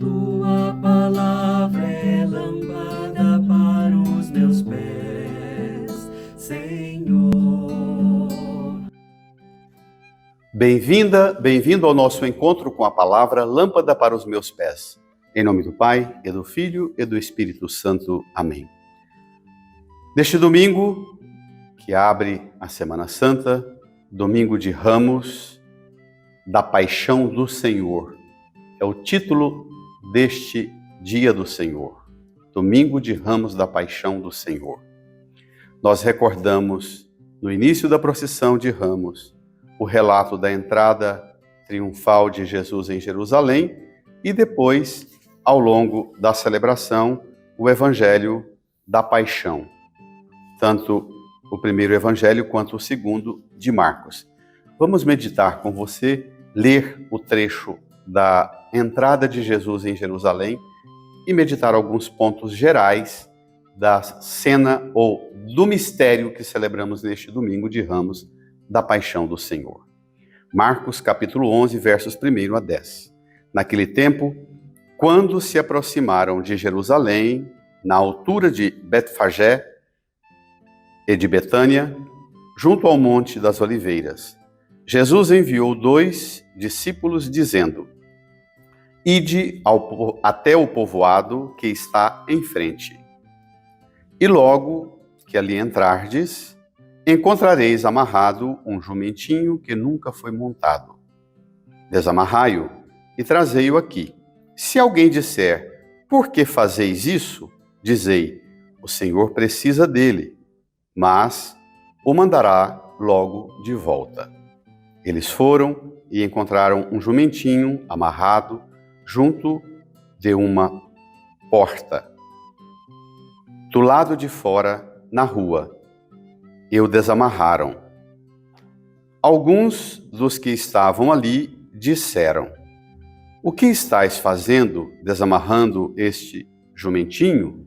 Tua palavra é lâmpada para os meus pés, Senhor. Bem-vinda, bem-vindo ao nosso encontro com a palavra Lâmpada para os meus pés. Em nome do Pai, e do Filho, e do Espírito Santo. Amém. Neste domingo, que abre a Semana Santa, domingo de Ramos, da Paixão do Senhor. É o título deste dia do Senhor, domingo de Ramos da Paixão do Senhor. Nós recordamos, no início da procissão de Ramos, o relato da entrada triunfal de Jesus em Jerusalém e depois, ao longo da celebração, o Evangelho da Paixão. Tanto o primeiro Evangelho quanto o segundo de Marcos. Vamos meditar com você, ler o trecho da entrada de Jesus em Jerusalém e meditar alguns pontos gerais da cena ou do mistério que celebramos neste domingo de Ramos da Paixão do Senhor. Marcos capítulo 11, versos 1 a 10. Naquele tempo, quando se aproximaram de Jerusalém, na altura de Betfagé e de Betânia, junto ao Monte das Oliveiras, Jesus enviou 2 discípulos, dizendo: Ide até o povoado que está em frente, e logo que ali entrardes, encontrareis amarrado um jumentinho que nunca foi montado. Desamarrai-o e trazei-o aqui. Se alguém disser: Por que fazeis isso? Dizei: O Senhor precisa dele, mas o mandará logo de volta. Eles foram e encontraram um jumentinho amarrado junto de uma porta, do lado de fora, na rua, e o desamarraram. Alguns dos que estavam ali disseram: O que estáis fazendo, desamarrando este jumentinho?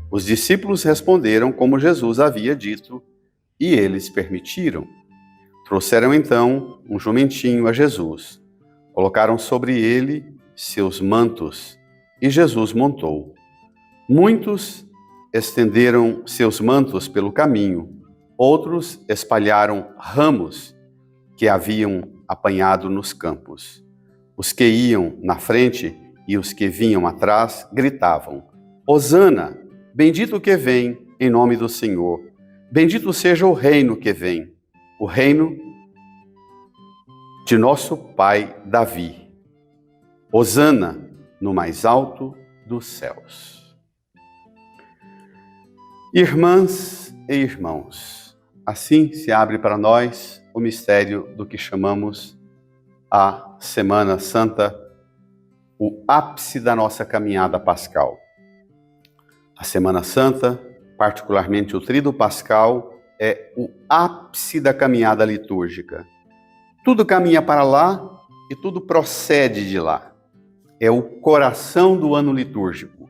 Os discípulos responderam como Jesus havia dito, e eles permitiram. Trouxeram então um jumentinho a Jesus, colocaram sobre ele seus mantos, e Jesus montou. Muitos estenderam seus mantos pelo caminho, outros espalharam ramos que haviam apanhado nos campos. Os que iam na frente e os que vinham atrás gritavam: Hosana, bendito que vem em nome do Senhor, bendito seja o reino que vem, o reino de nosso pai Davi. Hosana no mais alto dos céus. Irmãs e irmãos, assim se abre para nós o mistério do que chamamos a Semana Santa, o ápice da nossa caminhada pascal. A Semana Santa, particularmente o Tríduo Pascal, é o ápice da caminhada litúrgica. Tudo caminha para lá e tudo procede de lá. É o coração do ano litúrgico.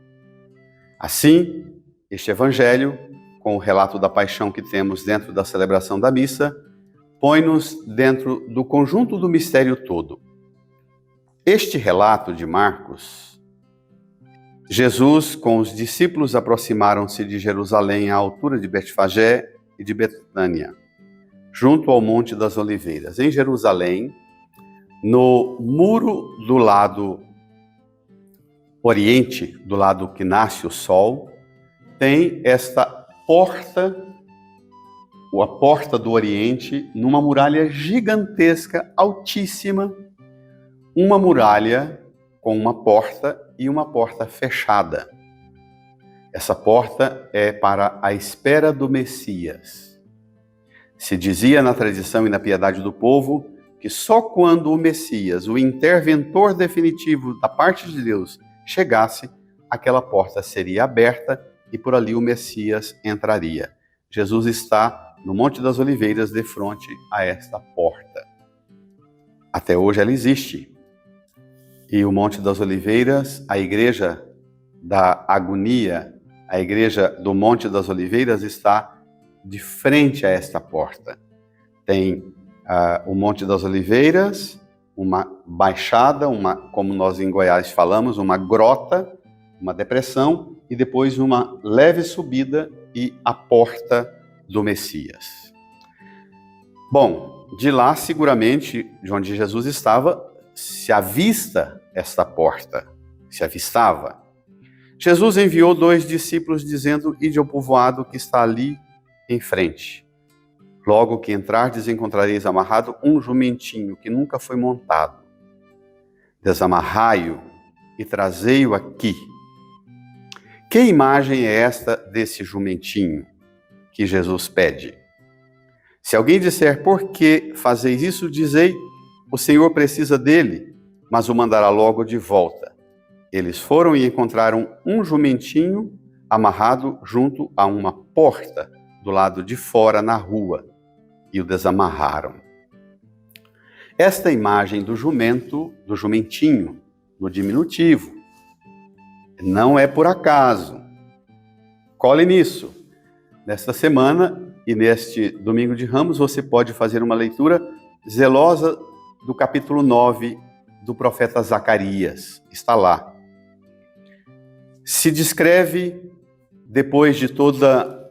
Assim, este Evangelho, com o relato da paixão que temos dentro da celebração da missa, põe-nos dentro do conjunto do mistério todo. Este relato de Marcos, Jesus com os discípulos aproximaram-se de Jerusalém à altura de Betfagé e de Betânia, junto ao Monte das Oliveiras. Em Jerusalém, no muro do lado oriente, do lado que nasce o sol, tem esta porta, a porta do oriente, numa muralha gigantesca, altíssima, uma muralha com uma porta e uma porta fechada. Essa porta é para a espera do Messias. Se dizia na tradição e na piedade do povo que só quando o Messias, o interventor definitivo da parte de Deus, chegasse, aquela porta seria aberta e por ali o Messias entraria. Jesus está no Monte das Oliveiras, de frente a esta porta. Até hoje ela existe. E o Monte das Oliveiras, a igreja da agonia, a igreja do Monte das Oliveiras está de frente a esta porta. Tem o Monte das Oliveiras uma baixada, como nós em Goiás falamos, uma grota, uma depressão, e depois uma leve subida e a porta do Messias. Bom, de lá, seguramente, de onde Jesus estava, se avista esta porta, se avistava. Jesus enviou 2 discípulos dizendo: ide ao povoado que está ali em frente. Logo que entrardes, encontrareis amarrado um jumentinho que nunca foi montado. Desamarrai-o e trazei-o aqui. Que imagem é esta desse jumentinho que Jesus pede? Se alguém disser: por que fazeis isso? Dizei: o Senhor precisa dele, mas o mandará logo de volta. Eles foram e encontraram um jumentinho amarrado junto a uma porta do lado de fora na rua e o desamarraram. Esta imagem do jumentinho, no diminutivo, não é por acaso. Cole nisso. Nesta semana e neste domingo de Ramos, você pode fazer uma leitura zelosa do capítulo 9 do profeta Zacarias. Está lá. Se descreve, depois de toda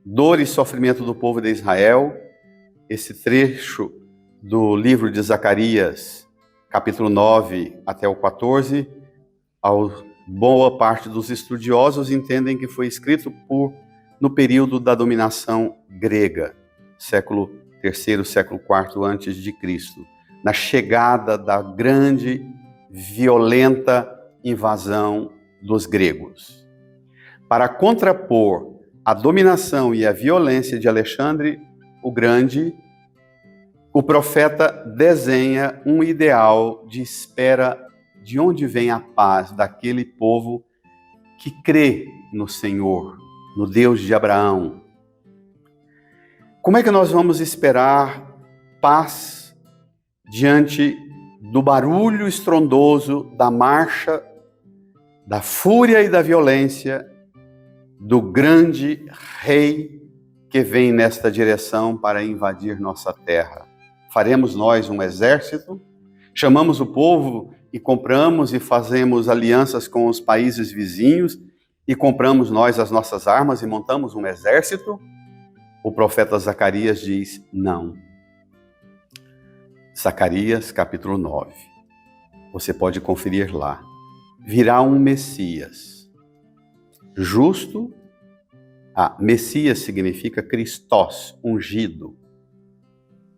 dor e sofrimento do povo de Israel, esse trecho do livro de Zacarias, capítulo 9 até o 14, boa parte dos estudiosos entendem que foi escrito no período da dominação grega, século III, século IV antes de Cristo, na chegada da grande, violenta invasão dos gregos. Para contrapor a dominação e a violência de Alexandre o Grande, o profeta desenha um ideal de espera de onde vem a paz daquele povo que crê no Senhor, no Deus de Abraão. Como é que nós vamos esperar paz diante do barulho estrondoso da marcha, da fúria e da violência do grande rei que vem nesta direção para invadir nossa terra? Faremos nós um exército? Chamamos o povo e compramos e fazemos alianças com os países vizinhos e compramos nós as nossas armas e montamos um exército? O profeta Zacarias diz: não. Zacarias, capítulo 9. Você pode conferir lá. Virá um Messias justo. Messias significa Christos, ungido,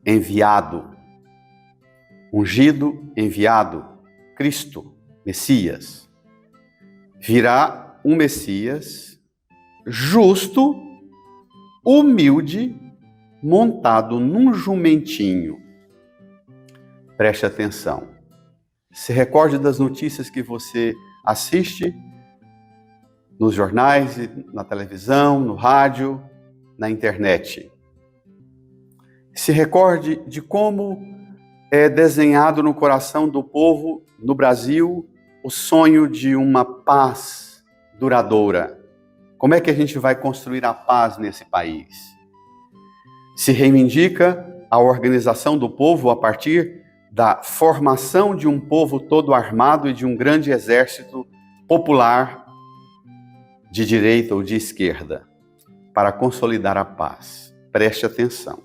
enviado. Ungido, enviado, Cristo, Messias. Virá um Messias justo, humilde, montado num jumentinho. Preste atenção. Se recorde das notícias que você assiste nos jornais, na televisão, no rádio, na internet. Se recorde de como é desenhado no coração do povo no Brasil o sonho de uma paz duradoura. Como é que a gente vai construir a paz nesse país? Se reivindica a organização do povo a partir da formação de um povo todo armado e de um grande exército popular de direita ou de esquerda para consolidar a paz. Preste atenção.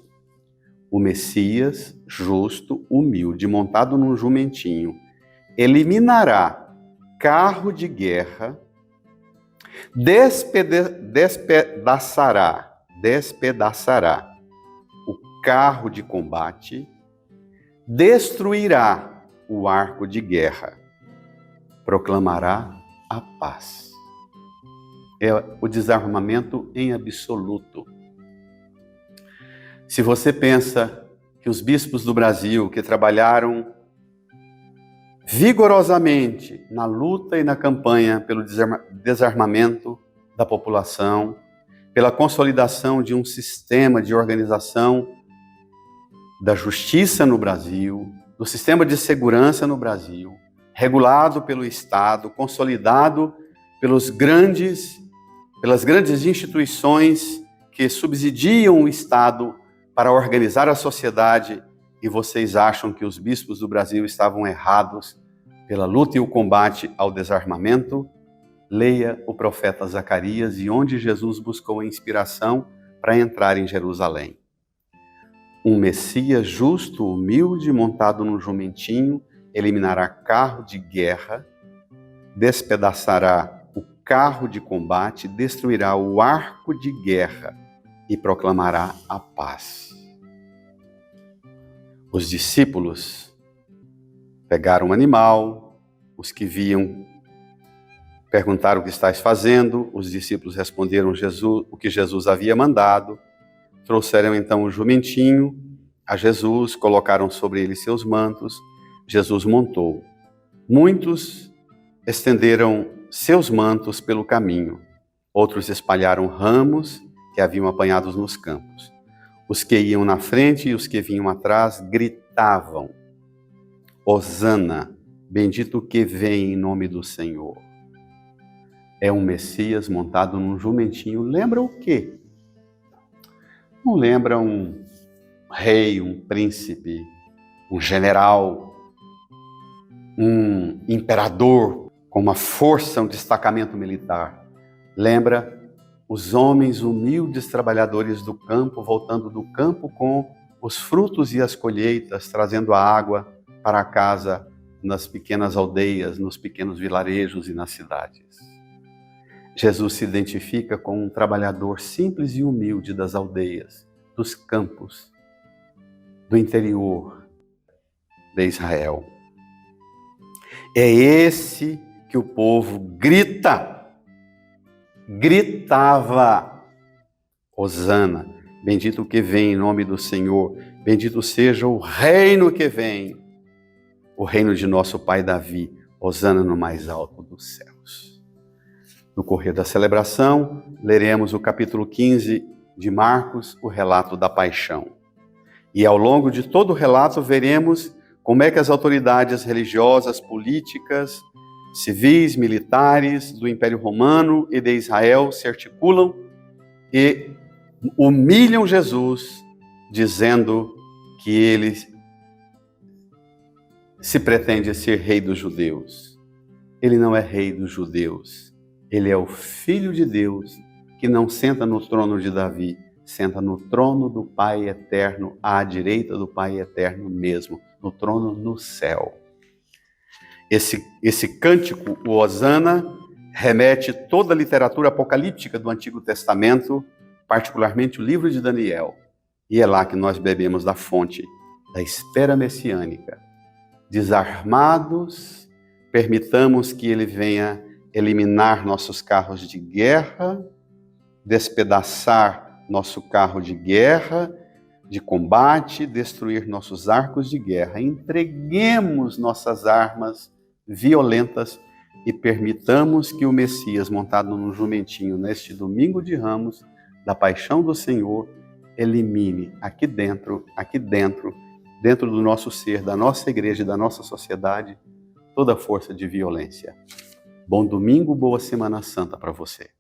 O Messias, justo, humilde, montado num jumentinho, eliminará carro de guerra, despedaçará o carro de combate, destruirá o arco de guerra, proclamará a paz. É o desarmamento em absoluto. Se você pensa que os bispos do Brasil, que trabalharam vigorosamente na luta e na campanha pelo desarmamento da população, pela consolidação de um sistema de organização da justiça no Brasil, do sistema de segurança no Brasil, regulado pelo Estado, consolidado pelas grandes instituições que subsidiam o Estado para organizar a sociedade e vocês acham que os bispos do Brasil estavam errados pela luta e o combate ao desarmamento, leia o profeta Zacarias e onde Jesus buscou a inspiração para entrar em Jerusalém. Um Messias justo, humilde, montado num jumentinho, eliminará carro de guerra, despedaçará o carro de combate, destruirá o arco de guerra e proclamará a paz. Os discípulos pegaram um animal, os que viam perguntaram o que estáis fazendo, os discípulos responderam o que Jesus havia mandado, trouxeram então o jumentinho a Jesus, colocaram sobre ele seus mantos, Jesus montou. Muitos estenderam seus mantos pelo caminho, outros espalharam ramos que haviam apanhados nos campos. Os que iam na frente e os que vinham atrás gritavam: Hosana, bendito o que vem em nome do Senhor. É um Messias montado num jumentinho. Lembra o quê? Não lembra um rei, um príncipe, um general, um imperador com uma força, um destacamento militar. Lembra os homens humildes trabalhadores do campo, voltando do campo com os frutos e as colheitas, trazendo a água para casa nas pequenas aldeias, nos pequenos vilarejos e nas cidades. Jesus se identifica com um trabalhador simples e humilde das aldeias, dos campos, do interior de Israel. É esse que o povo gritava: Hosana, bendito o que vem em nome do Senhor, bendito seja o reino que vem, o reino de nosso pai Davi, Hosana no mais alto dos céus. No correr da celebração, leremos o capítulo 15 de Marcos, o relato da paixão. E ao longo de todo o relato veremos como é que as autoridades religiosas, políticas, civis, militares do Império Romano e de Israel se articulam e humilham Jesus, dizendo que ele se pretende ser rei dos judeus. Ele não é rei dos judeus. Ele é o Filho de Deus, que não senta no trono de Davi, senta no trono do Pai Eterno, à direita do Pai Eterno mesmo, no trono no céu. Esse cântico, o Hosana, remete toda a literatura apocalíptica do Antigo Testamento, particularmente o livro de Daniel. E é lá que nós bebemos da fonte da espera messiânica. Desarmados, permitamos que ele venha eliminar nossos carros de guerra, despedaçar nosso carro de guerra, de combate, destruir nossos arcos de guerra. Entreguemos nossas armas violentas e permitamos que o Messias, montado num jumentinho neste domingo de Ramos, da paixão do Senhor, elimine aqui dentro do nosso ser, da nossa igreja e da nossa sociedade, toda força de violência. Bom domingo, boa Semana Santa para você.